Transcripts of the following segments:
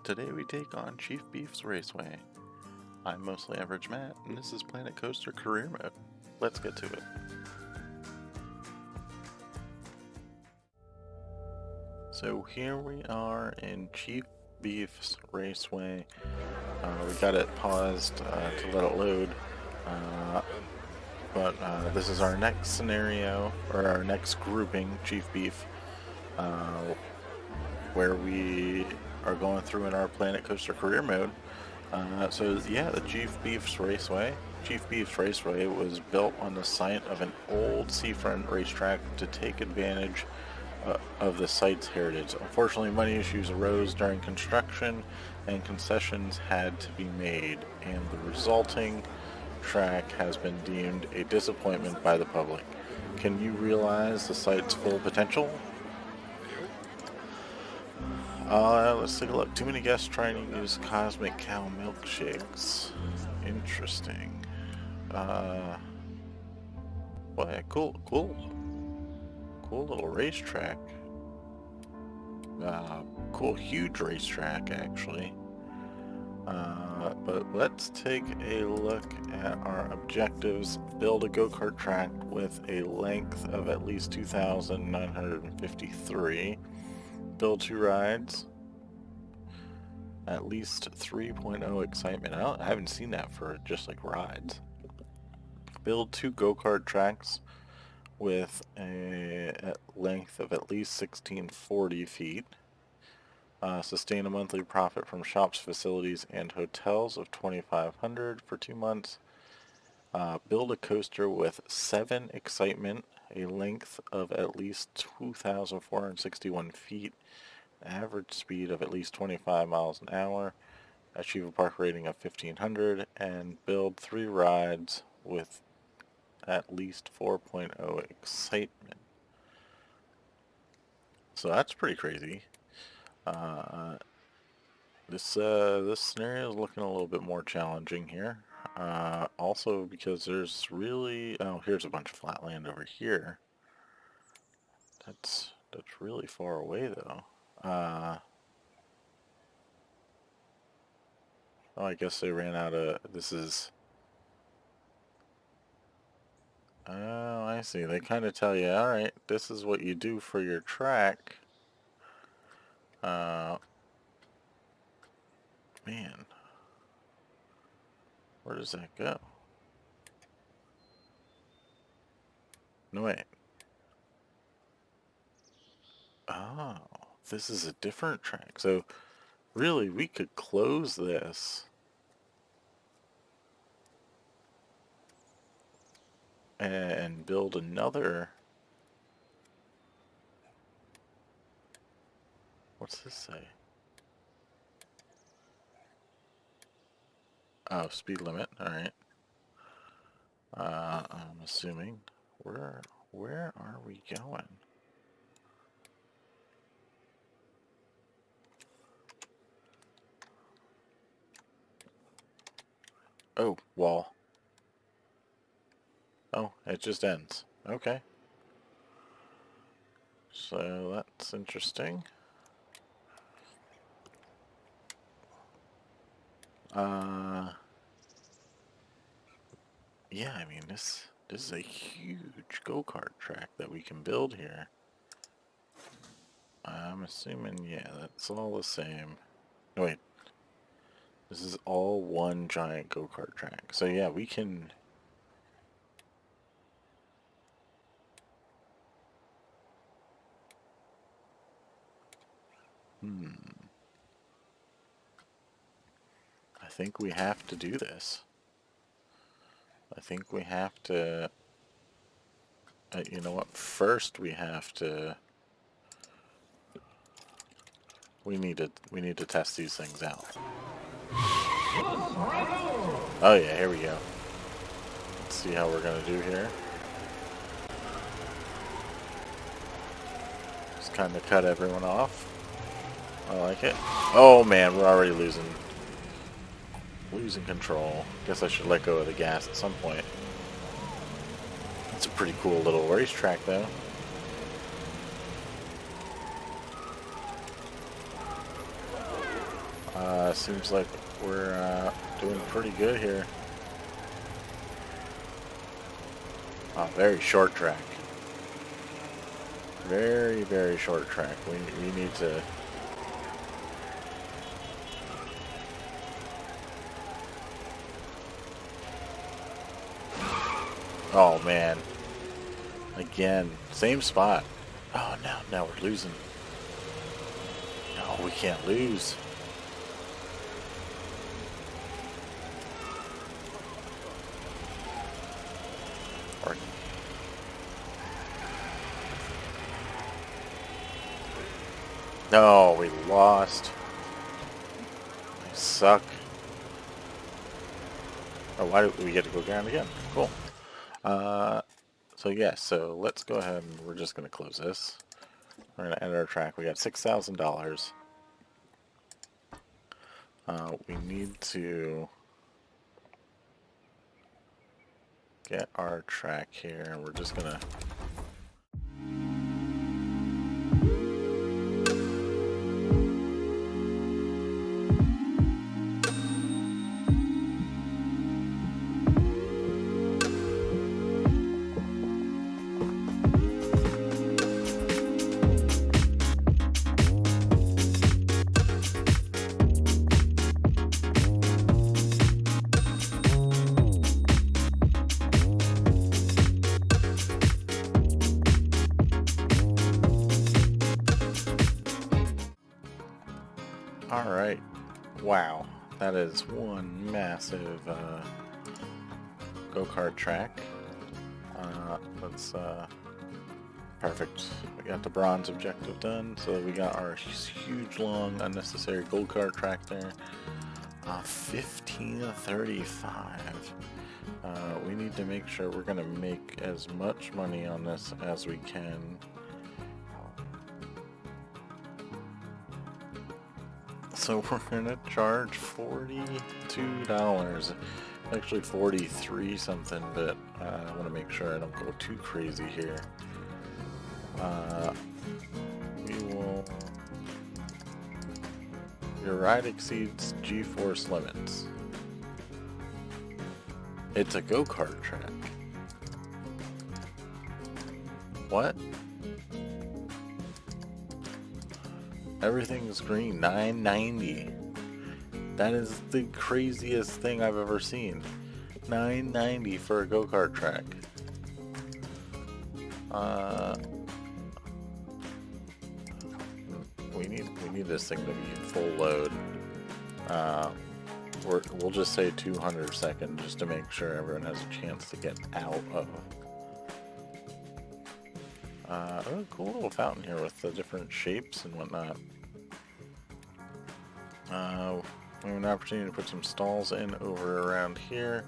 Today we take on Chief Beef's Raceway. I'm Mostly Average Matt, and this is Planet Coaster Career Mode. Let's get to it. So here we are in Chief Beef's Raceway. We got it paused to let it load, but this is our next scenario, or our next grouping, Chief Beef, where we are going through in our Planet Coaster Career Mode. So yeah, the Chief Beef's Raceway. Chief Beef's Raceway was built on the site of an old seafront racetrack to take advantage of the site's heritage. Unfortunately, money issues arose during construction and concessions had to be made, and the resulting track has been deemed a disappointment by the public. Can you realize the site's full potential? Let's take a look. Too many guests trying to use Cosmic Cow milkshakes. Interesting. Boy, cool little racetrack. Cool, huge racetrack, actually. But let's take a look at our objectives. Build a go-kart track with a length of at least 2,953. Build 2 rides. At least 3.0 excitement. I haven't seen that for just like rides. Build 2 go-kart tracks with a length of at least 1640 feet. Sustain a monthly profit from shops, facilities, and hotels of 2,500 for 2 months. Build a coaster with 7 excitement, a length of at least 2,461 feet, average speed of at least 25 miles an hour, achieve a park rating of 1,500, and build 3 rides with at least 4.0 excitement. So that's pretty crazy. This scenario is looking a little bit more challenging here. Also because there's really... Oh, here's a bunch of flat land over here. That's really far away, though. Oh, I guess they ran out of... This is... Oh, I see. They kind of tell you, alright, this is what you do for your track. Man. Where does that go? No, wait. Oh, this is a different track. So, really, we could close this and build another... What's this say? Oh, speed limit. Alright. I'm assuming. Where are we going? Oh, wall. Oh, it just ends. Okay. So that's interesting. Yeah, I mean, this is a huge go-kart track that we can build here. I'm assuming, yeah, that's all the same. No, wait. This is all one giant go-kart track. So yeah, we can... I think we have to do this. I think we have to... you know what? First we have to... We need to test these things out. Oh yeah, here we go. Let's see how we're gonna do here. Just kind of cut everyone off. I like it. Oh man, we're already losing control. Guess I should let go of the gas at some point. It's a pretty cool little racetrack though. Seems like we're doing pretty good here. Very short track. Very, very short track. We need to... Oh, man. Again. Same spot. Oh, no. Now we're losing. No, we can't lose. Or... No, we lost. I suck. Oh, why do we get to go down again? Cool. So yeah, so let's go ahead and we're just going to close this. We're going to end our track. We got $6,000. We need to get our track here, and we're just going to... Alright, wow, that is one massive go-kart track. Perfect. We got the bronze objective done, so we got our huge, long, unnecessary go-kart track there. 1535. We need to make sure we're going to make as much money on this as we can. So we're gonna charge $42. Actually 43 something, but I want to make sure I don't go too crazy here. We will... Your ride exceeds G-force limits. It's a go-kart track. What? Everything's green. 990. That is the craziest thing I've ever seen. 990 for a go-kart track. We need this thing to be full load. We'll just say 200 seconds just to make sure everyone has a chance to get out of. Oh, cool little fountain here with the different shapes and whatnot. We have an opportunity to put some stalls in over around here.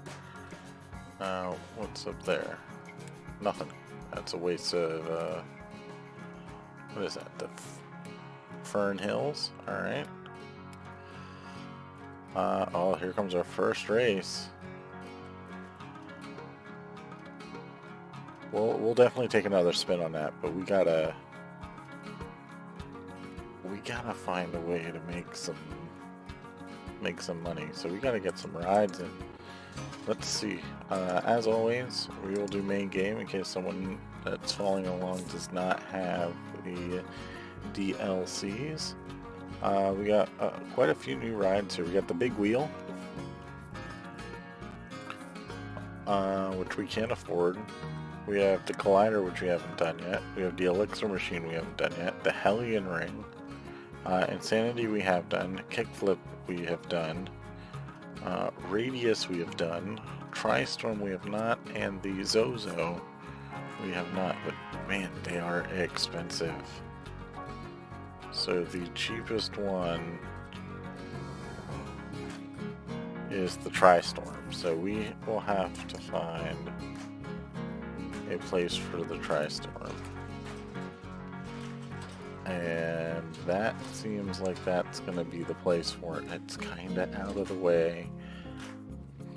What's up there? Nothing. That's a waste of, what is that? The Fern Hills? Alright. Oh, here comes our first race. We'll definitely take another spin on that, but we gotta find a way to make some money. So we gotta get some rides in. Let's see. As always, we will do main game in case someone that's following along does not have the DLCs. We got quite a few new rides here. We got the big wheel, which we can't afford. We have the collider, which we haven't done yet. We have the elixir machine we haven't done yet. The Hellion ring. Insanity we have done. Kickflip we have done. Radius we have done. Tristorm we have not. And the Zozo we have not. But man, they are expensive. So the cheapest one is the Tristorm. So we will have to find a place for the Tristorm. And that seems like that's going to be the place for it. It's kind of out of the way.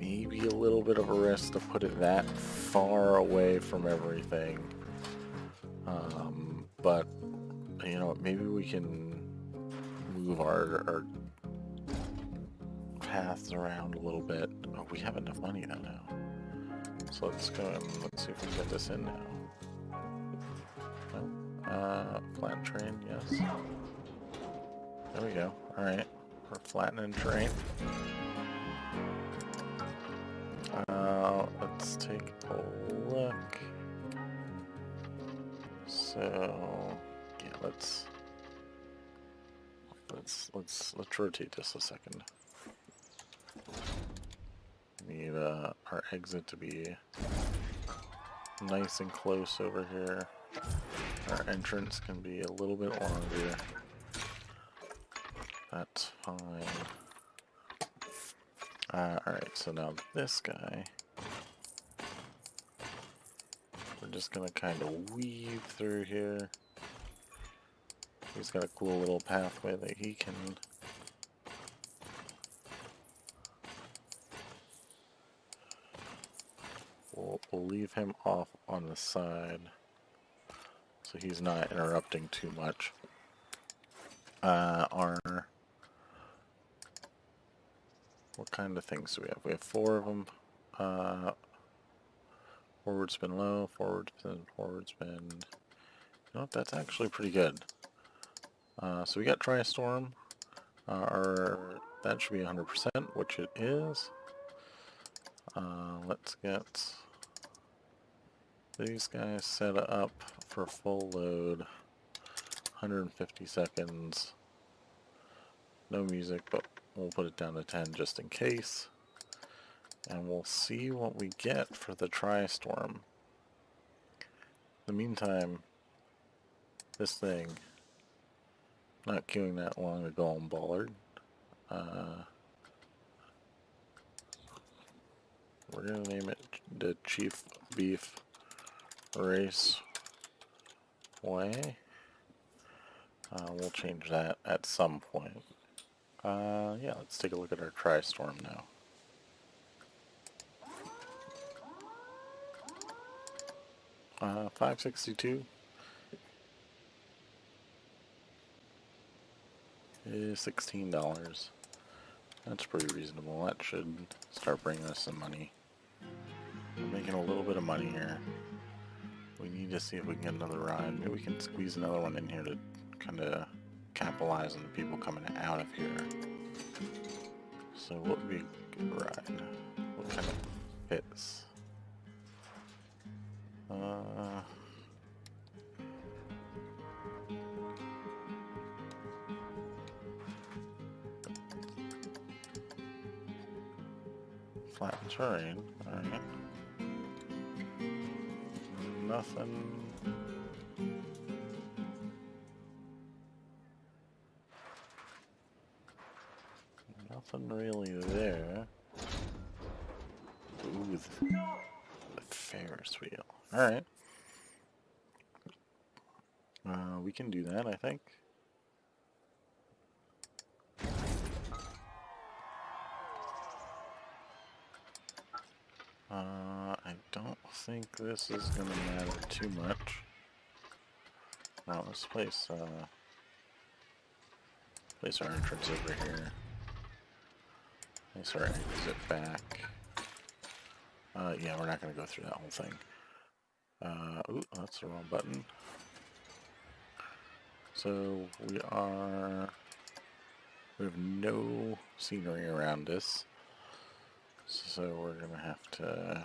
Maybe a little bit of a risk to put it that far away from everything. But, you know, maybe we can move our paths around a little bit. Oh, we have enough money though now. So let's go and let's see if we can get this in now. No? Flat terrain, yes. There we go. Alright. We're flattening terrain. Let's take a look. So yeah, let's rotate this a second. Need our exit to be nice and close over here. Our entrance can be a little bit longer. That's fine. Alright, so now this guy, we're just gonna kind of weave through here. He's got a cool little pathway that he can we'll leave him off on the side so he's not interrupting too much. What kind of things do we have? We have 4 of them. Forward spin low, forward spin, forward spin. You know what? That's actually pretty good. So we got Tri-Storm. That should be 100%, which it is. Let's get these guys set up for full load. 150 seconds. No music, but we'll put it down to 10 just in case. And we'll see what we get for the Tri-Storm. In the meantime, this thing, not queuing that long ago on Ballard. We're going to name it the Chief Beef Raceway. We'll change that at some point. Yeah, let's take a look at our Tri-Storm now. $562 is $16. That's pretty reasonable. That should start bringing us some money. We're making a little bit of money here. We need to see if we can get another ride. Maybe we can squeeze another one in here to kind of capitalize on the people coming out of here. So what would be a good ride? What kind of fits? Flat terrain, alright. Nothing. Nothing really there. Ooh, the Ferris wheel. Alright. We can do that, I think. I don't think this is gonna matter too much. Now let's place our entrance over here. Place our exit back. Yeah, we're not gonna go through that whole thing. Ooh, that's the wrong button. So we have no scenery around us. So we're gonna have to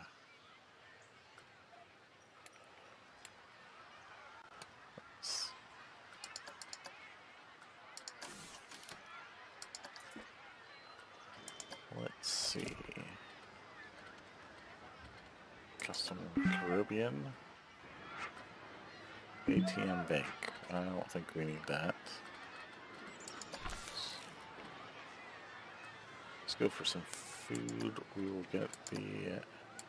let's see. Custom Caribbean ATM Bank. I don't think we need that. Let's go for some food. We will get the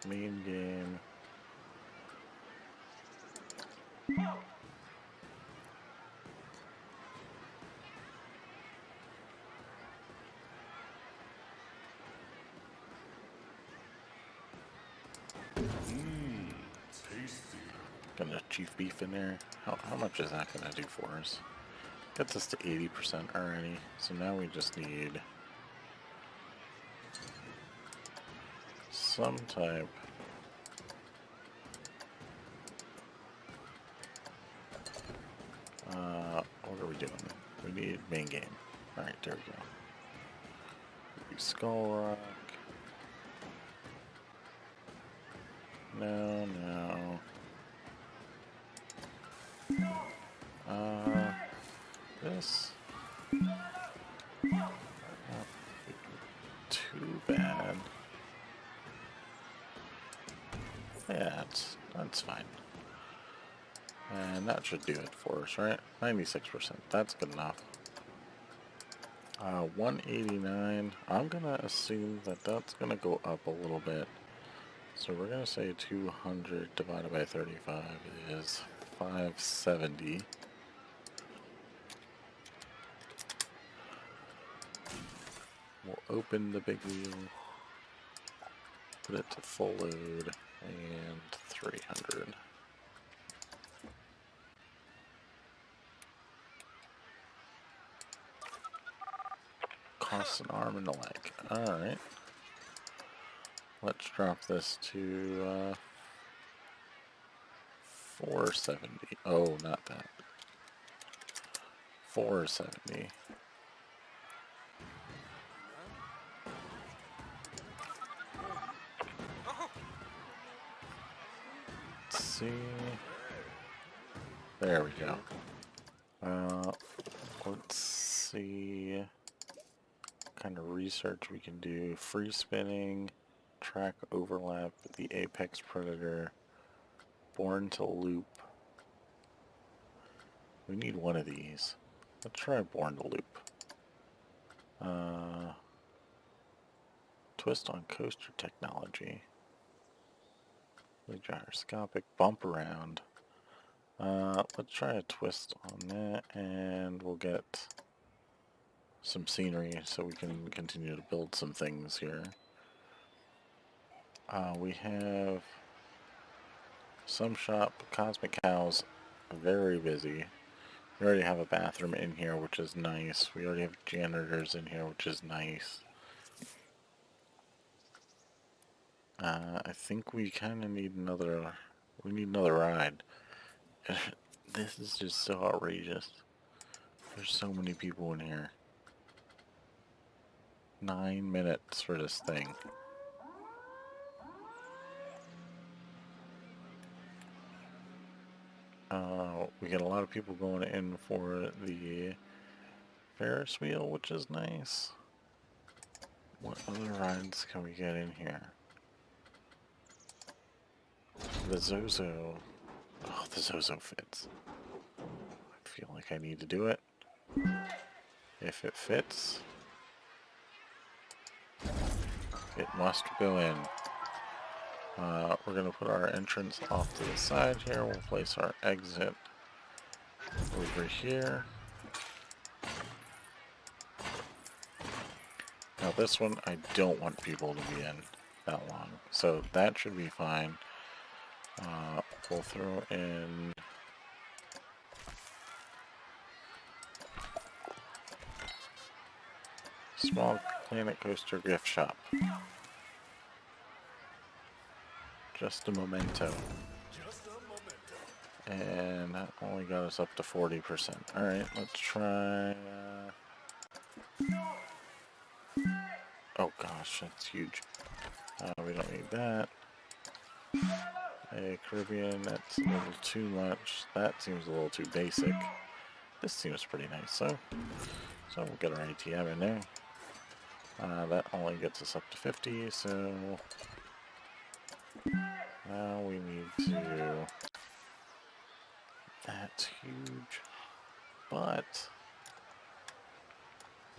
main game. Got a Chief Beef in there. How much is that going to do for us? Gets us to 80% already. So now we just need some type. What are we doing? We need main game. Alright, there we go. Skull Rock. No, no. This. Not too bad. Yeah, that's fine. And that should do it for us, right? 96%. That's good enough. 189. I'm gonna assume that that's gonna go up a little bit. So we're gonna say 200 divided by 35 is 570. We'll open the big wheel, put it to full load, and 300. Costs an arm and a leg. Alright. Let's drop this to 470. Oh, not that. 470. Let's see. There we go. Let's see what kind of research we can do. Free spinning, track overlap, the apex predator, born to loop. We need one of these. Let's try born to loop. Twist on coaster technology. Gyroscopic bump around. Let's try a twist on that, and we'll get some scenery so we can continue to build some things here. We have some shop, Cosmic Cows, very busy. We already have a bathroom in here, which is nice. We already have janitors in here, which is nice. I think we kind of need another ride. This is just so outrageous. There's so many people in here. 9 minutes for this thing. We get a lot of people going in for the Ferris wheel, which is nice. What other rides can we get in here? The Zozo. Oh, the Zozo fits. I feel like I need to do it. If it fits, it must go in. We're going to put our entrance off to the side here. We'll place our exit over here. Now this one, I don't want people to be in that long, so that should be fine. We'll throw in small Planet Coaster gift shop. Just a memento. And that only got us up to 40%. Alright, let's try... Oh gosh, that's huge. We don't need that. A Caribbean, that's a little too much. That seems a little too basic. This seems pretty nice, so we'll get our ATM in there. That only gets us up to 50, so now we need to... That's huge, but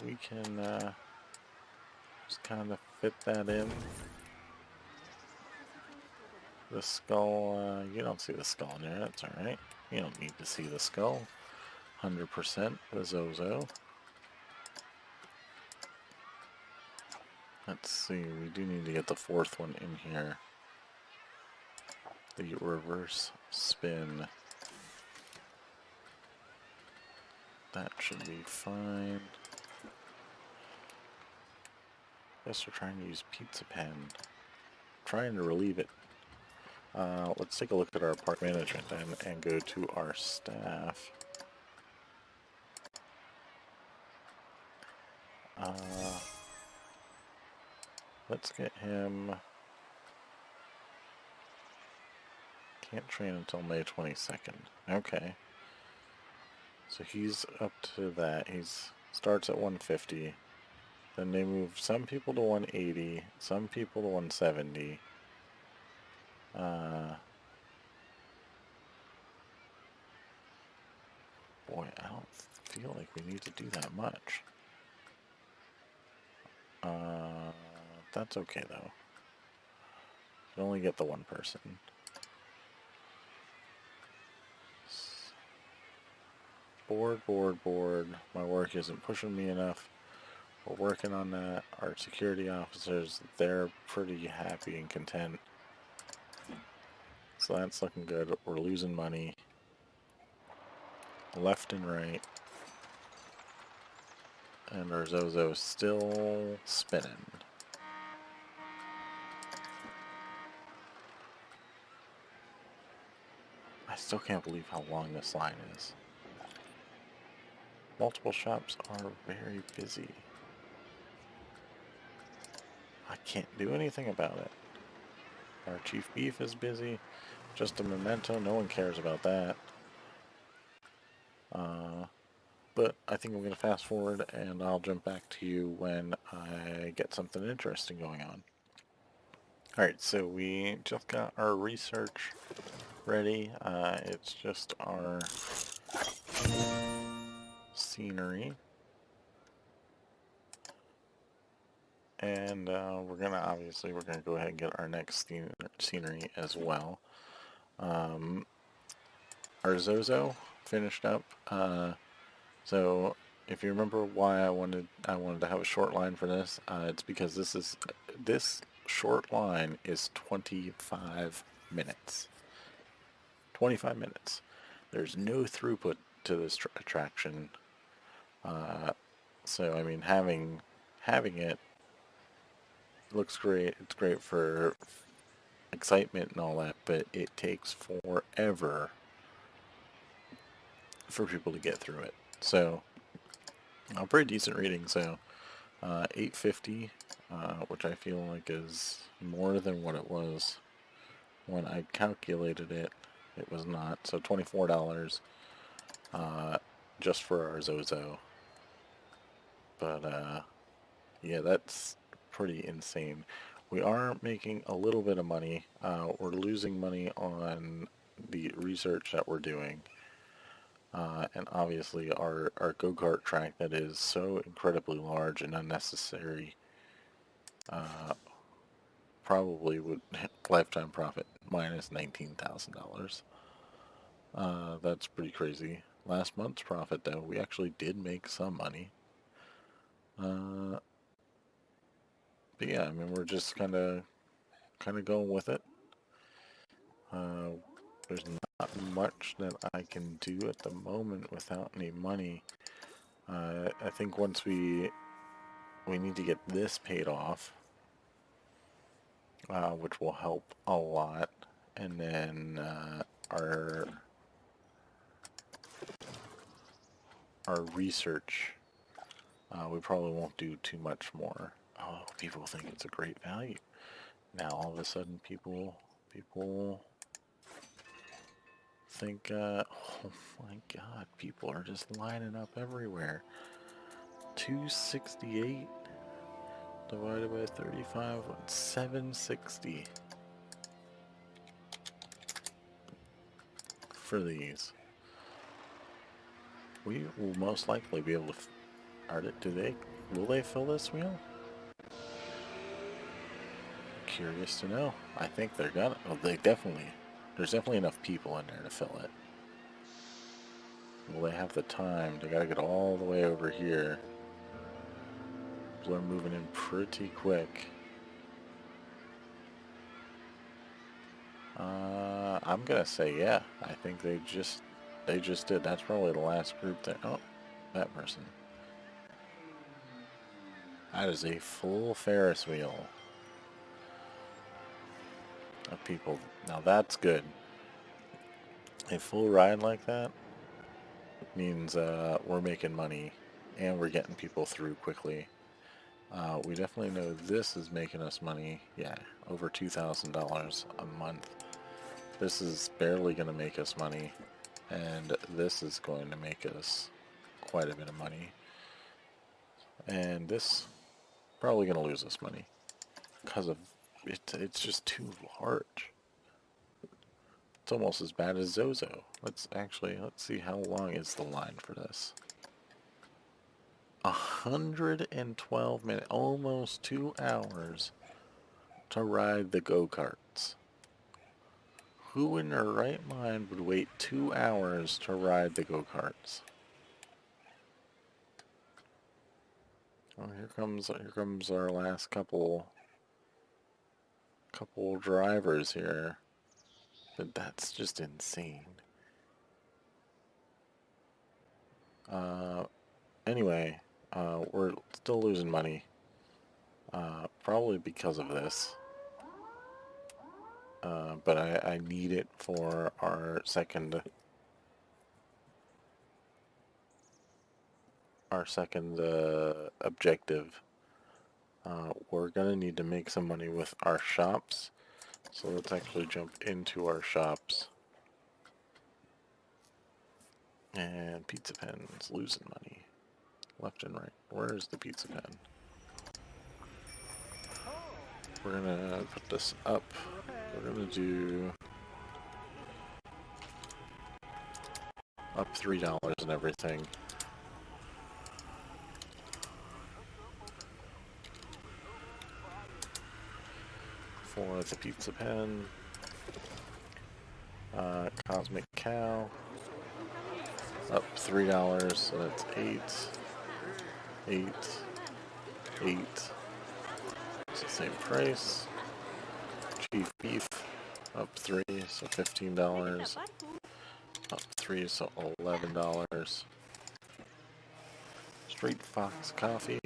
we can just kind of fit that in. The skull, you don't see the skull in there, that's alright. You don't need to see the skull. 100% the Zozo. Let's see, we do need to get the fourth one in here. The reverse spin. That should be fine. Guess we're trying to use Pizza Pen. trying to relieve it. Let's take a look at our park management then and go to our staff. Let's get him. Can't train until May 22nd. Okay. So he's up to that. He's starts at 150. Then they move some people to 180, some people to 170. Boy, I don't feel like we need to do that much. That's okay though. You only get the one person. Board. My work isn't pushing me enough. We're working on that. Our security officers, they're pretty happy and content. So that's looking good. We're losing money. Left and right. And our Zozo's still spinning. I still can't believe how long this line is. Multiple shops are very busy. I can't do anything about it. Our chief beef is busy. Just a memento. No one cares about that. But I think I'm going to fast forward and I'll jump back to you when I get something interesting going on. Alright, so we just got our research ready. It's just our scenery. And we're going to go ahead and get our next scenery as well. Our Zozo finished up. So if you remember why I wanted to have a short line for this, it's because this short line is 25 minutes. 25 minutes. There's no throughput to this attraction. So I mean, having it looks great. It's great for excitement and all that, but it takes forever for people to get through it. So a pretty decent reading. So 850, which I feel like is more than what it was when I calculated it. It was not. So $24 just for our Zozo. But yeah, that's pretty insane. We are making a little bit of money. We're losing money on the research that we're doing. And obviously our go-kart track that is so incredibly large and unnecessary probably would lifetime profit minus $19,000. That's pretty crazy. Last month's profit though, we actually did make some money. But yeah, I mean, we're just kind of going with it. There's not much that I can do at the moment without any money. I think once we need to get this paid off, which will help a lot, and then our research, we probably won't do too much more. Oh, people think it's a great value. Now all of a sudden people think, oh my god, people are just lining up everywhere. 268 divided by 35, 760 for these. We will most likely be able to, will they fill this wheel? Curious to know. I think they're gonna, well, there's definitely enough people in there to fill it. Will they have the time? They gotta get all the way over here. People are moving in pretty quick. I'm gonna say yeah. I think they just did. That's probably the last group there. Oh, that person. That is a full Ferris wheel. of people. Now that's good. A full ride like that means we're making money and we're getting people through quickly. We definitely know this is making us money. Yeah, over $2,000 a month. This is barely going to make us money, and this is going to make us quite a bit of money. And this probably going to lose us money because of it. It's just too large. It's almost as bad as Zozo. Let's see how long is the line for this. 112 minutes, almost 2 hours to ride the go-karts. Who in their right mind would wait 2 hours to ride the go-karts? Oh, here comes our last couple drivers here. But that's just insane. Anyway, we're still losing money. Probably because of this. But I need it for our second objective. We're gonna need to make some money with our shops. So let's actually jump into our shops. And Pizza Pen's losing money. Left and right. Where's the Pizza Pen? We're gonna put this up. We're gonna do up $3 and everything. For the Pizza Pen. Cosmic Cow. Up $3, so that's 8. 8. 8. It's the same price. Chief Beef. Up 3, so $15. Up 3, so $11. Straight Fox Coffee.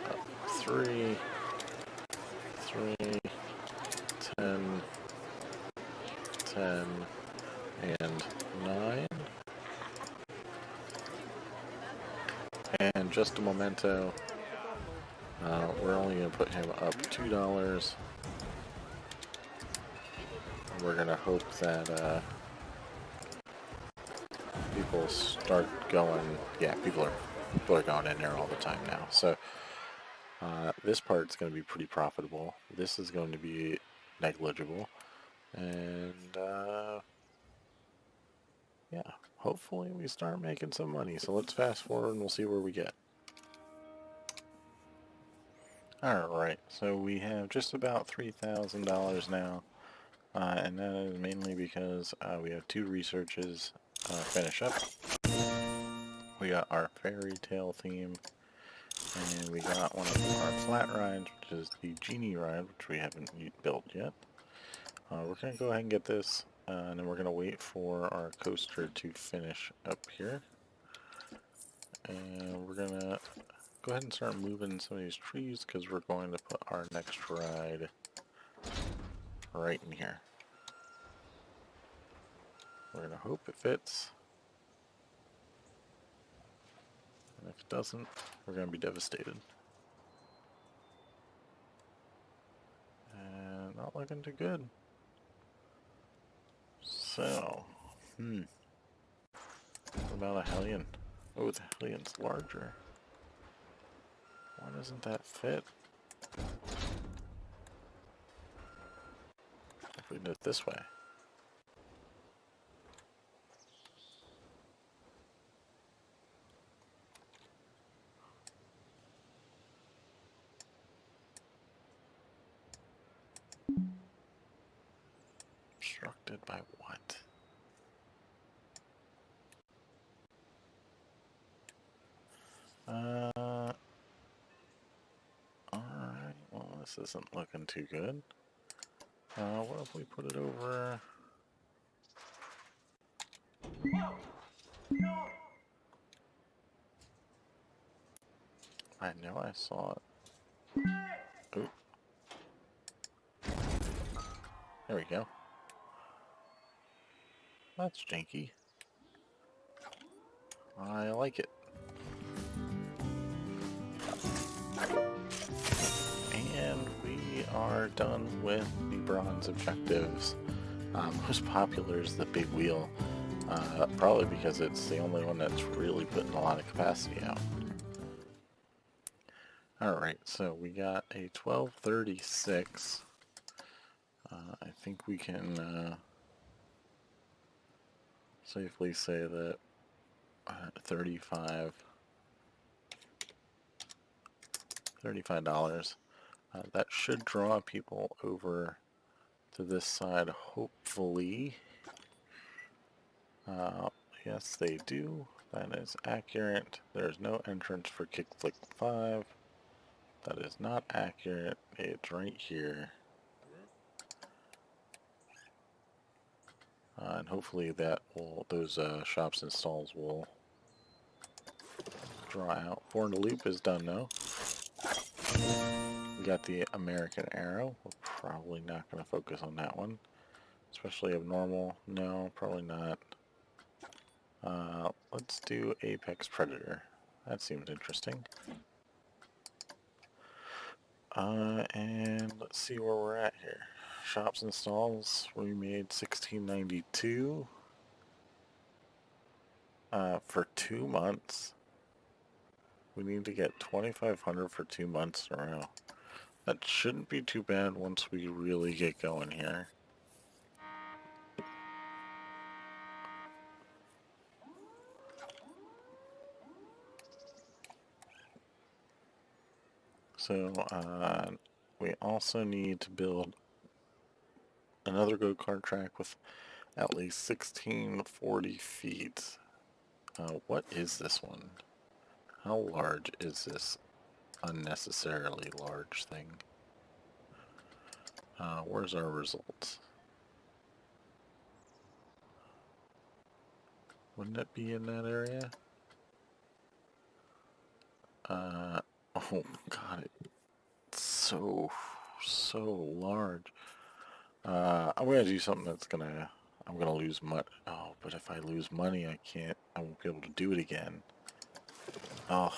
Up 3. 3. 10. 10. And 9. And just a memento. We're only going to put him up $2. We're going to hope that people start going. Yeah, people are going in there all the time now. So this part's going to be pretty profitable. This is going to be negligible. And yeah, hopefully we start making some money. So let's fast forward and we'll see where we get. Alright, so we have just about $3,000 now. And that is mainly because we have 2 researches finish up. We got our fairy tale theme, and we got one of our flat rides, which is the genie ride, which we haven't built yet. We're going to go ahead and get this, and then we're going to wait for our coaster to finish up here. And we're going to go ahead and start moving some of these trees, because we're going to put our next ride right in here. We're going to hope it fits. And if it doesn't, we're going to be devastated. And not looking too good. So, what about a Hellion? Oh, the Hellion's larger. Why doesn't that fit? If we do it this way. Obstructed by what? Alright, well this isn't looking too good. What if we put it over... I know I saw it. Ooh. There we go. That's janky. I like it. And we are done with the bronze objectives. Most popular is the big wheel, probably because it's the only one that's really putting a lot of capacity out. Alright, so we got a 1236. I think we can safely say that $35. That should draw people over to this side, hopefully. Yes, they do. That is accurate. There's no entrance for Kickflip 5. That is not accurate. It's right here. And hopefully those shops and stalls will draw out. Born to Loop is done now. We got the American Arrow. We're probably not going to focus on that one. Especially abnormal. No, probably not. Let's do Apex Predator. That seems interesting. And let's see where we're at here. Shops and stalls, we made $16.92 for 2 months. We need to get $2,500 for 2 months in a row. That shouldn't be too bad once we really get going here. So, we also need to build another go-kart track with at least 1640 feet. What is this one? How large is this unnecessarily large thing? Where's our results? Wouldn't it be in that area? Oh god, it's so large. I'm gonna do something that's I'm gonna lose money. Oh, but if I lose money, I won't be able to do it again. Oh,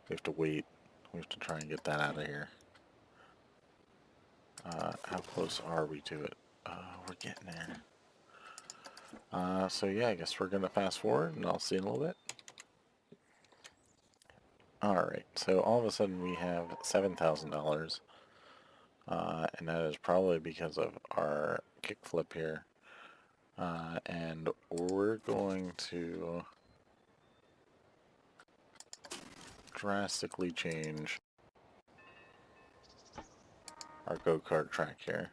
we have to wait. We have to try and get that out of here. How close are we to it? We're getting there. So yeah, I guess we're gonna fast forward and I'll see you in a little bit. Alright, so all of a sudden we have $7,000. And that is probably because of our kickflip here. And we're going to drastically change our go-kart track here.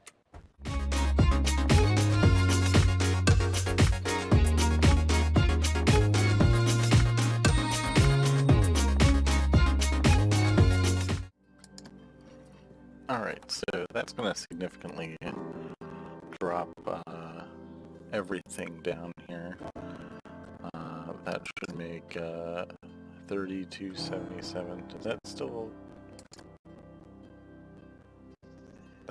Alright, so that's going to significantly drop everything down here. That should make $32.77. Does that still...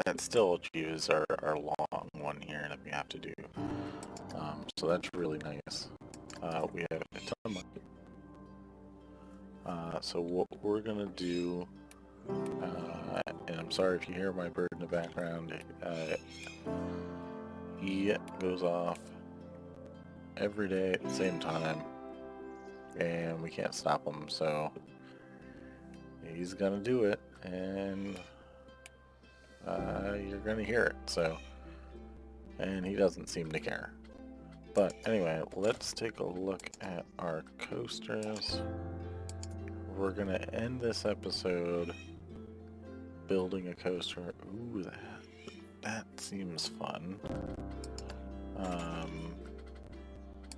That still achieves our long one here that we have to do. So that's really nice. We have a ton of money. So what we're going to do... and I'm sorry if you hear my bird in the background. He goes off every day at the same time, and we can't stop him, so he's gonna do it, and you're gonna hear it, so, and he doesn't seem to care. But anyway, let's take a look at our coasters. We're gonna end this episode building a coaster. Ooh, that seems fun.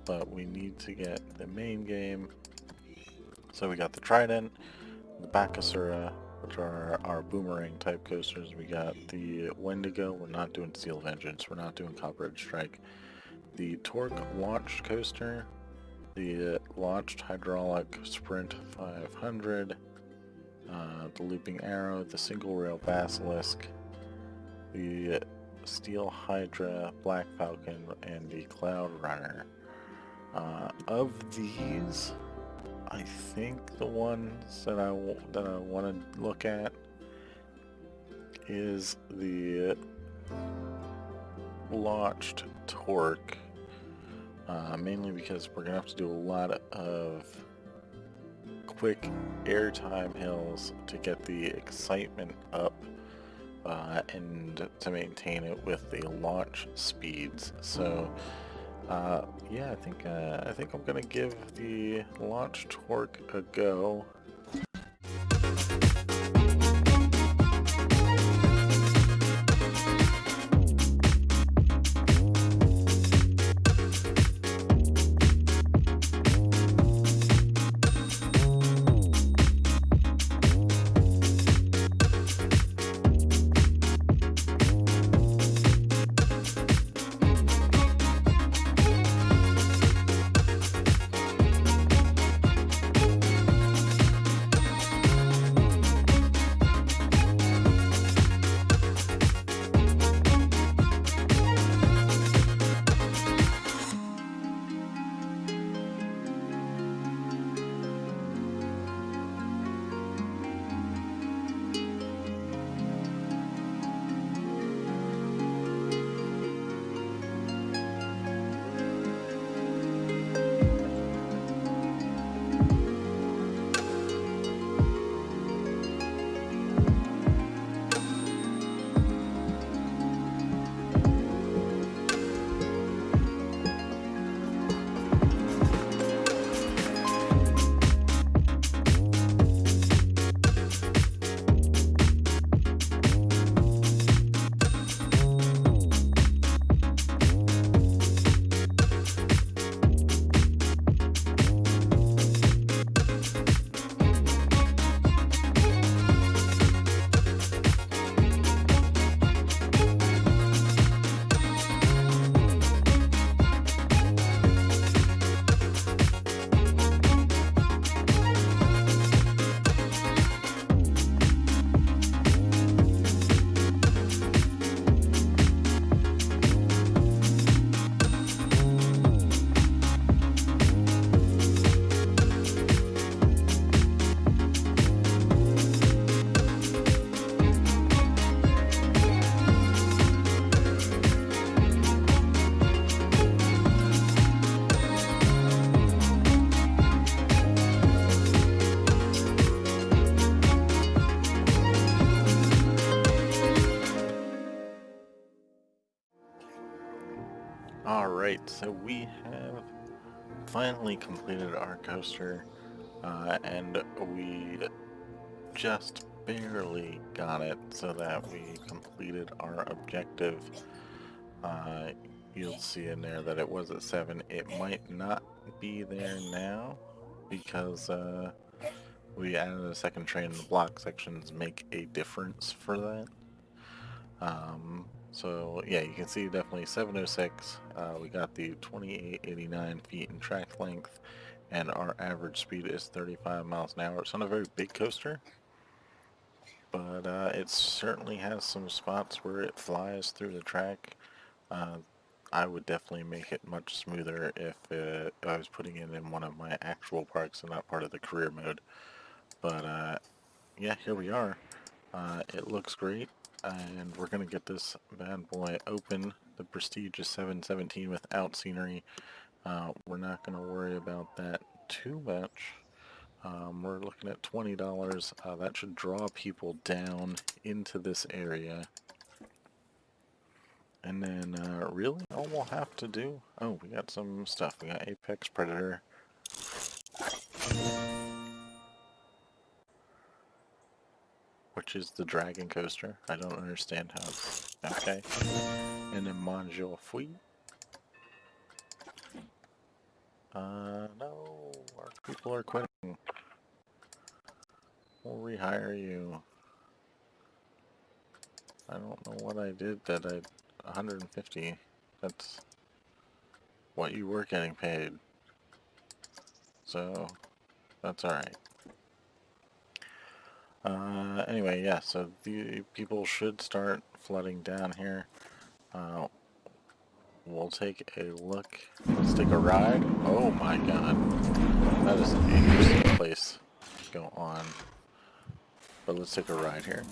But we need to get the main game. So we got the Trident, the Bakasura, which are our boomerang type coasters. We got the Wendigo. We're not doing Steel Vengeance. We're not doing Copperhead Strike. The Torque Launched Coaster, the Launched Hydraulic Sprint 500, the Looping Arrow, the Single Rail Basilisk, the Steel Hydra, Black Falcon, and the Cloud Runner. Of these, I think the ones that I want to look at is the launched torque, mainly because we're gonna have to do a lot of quick airtime hills to get the excitement up and to maintain it with the launch speeds. So yeah, I think I'm gonna give the launch torque a go. Alright, so we have finally completed our coaster, and we just barely got it so that we completed our objective. You'll see in there that it was at 7. It might not be there now because we added a second train and the block sections make a difference for that. So yeah, you can see definitely 706. We got the 2889 feet in track length, and our average speed is 35 miles an hour. It's not a very big coaster, but it certainly has some spots where it flies through the track. I would definitely make it much smoother if I was putting it in one of my actual parks and not part of the career mode. But yeah, here we are. It looks great, and we're going to get this bad boy open, the prestigious 717 without scenery. We're not going to worry about that too much. We're looking at $20. That should draw people down into this area. And then really all we'll have to do... Oh, we got some stuff. We got Apex Predator. Which is the Dragon Coaster. I don't understand how it's... Okay. And then Monjo Fui. No. Our people are quitting. We'll rehire you. I don't know what I did that I... 150. That's what you were getting paid. So, that's alright. Anyway, yeah, so the people should start flooding down here. Uh, we'll take a look. Let's take a ride. Oh my god. That is an interesting place to go on. But let's take a ride here.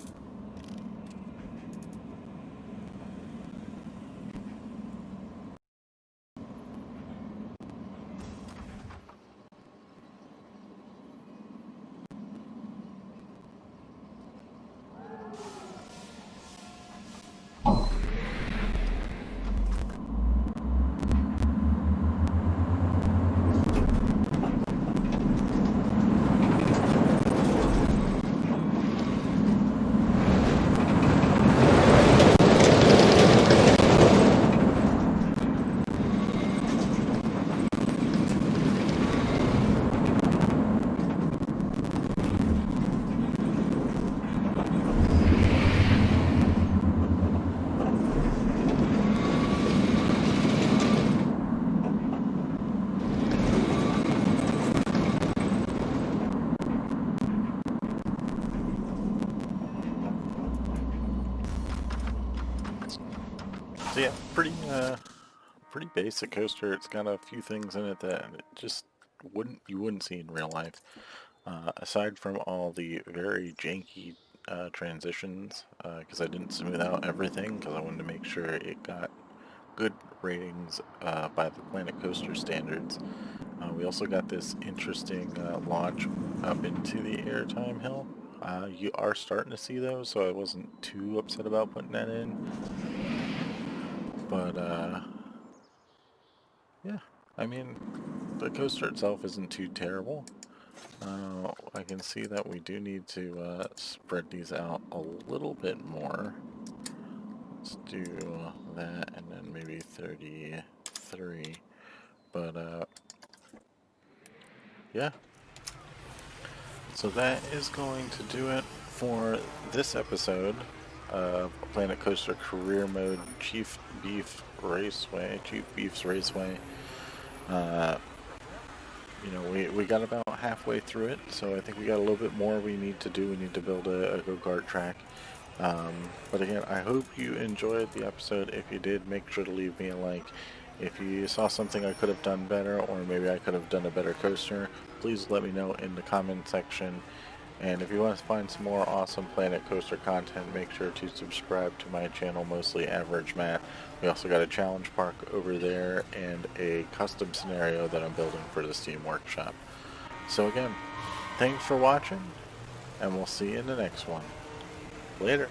So yeah, pretty basic coaster. It's got a few things in it that it just you wouldn't see in real life. Aside from all the very janky transitions, because I didn't smooth out everything, because I wanted to make sure it got good ratings by the Planet Coaster standards. We also got this interesting launch up into the airtime hill. You are starting to see those, so I wasn't too upset about putting that in. But, yeah, I mean, the coaster itself isn't too terrible. I can see that we do need to spread these out a little bit more. Let's do that, and then maybe 33. But, yeah. So that is going to do it for this episode of Planet Coaster Career Mode Chief Beef's Raceway. You know, we got about halfway through it, so I think we got a little bit more we need to do. We need to build a go-kart track. But again, I hope you enjoyed the episode. If you did, make sure to leave me a like. If you saw something I could have done better, or maybe I could have done a better coaster, please let me know in the comment section. And if you want to find some more awesome Planet Coaster content, make sure to subscribe to my channel, Mostly Average Matt. We also got a challenge park over there and a custom scenario that I'm building for the Steam Workshop. So again, thanks for watching, and we'll see you in the next one. Later.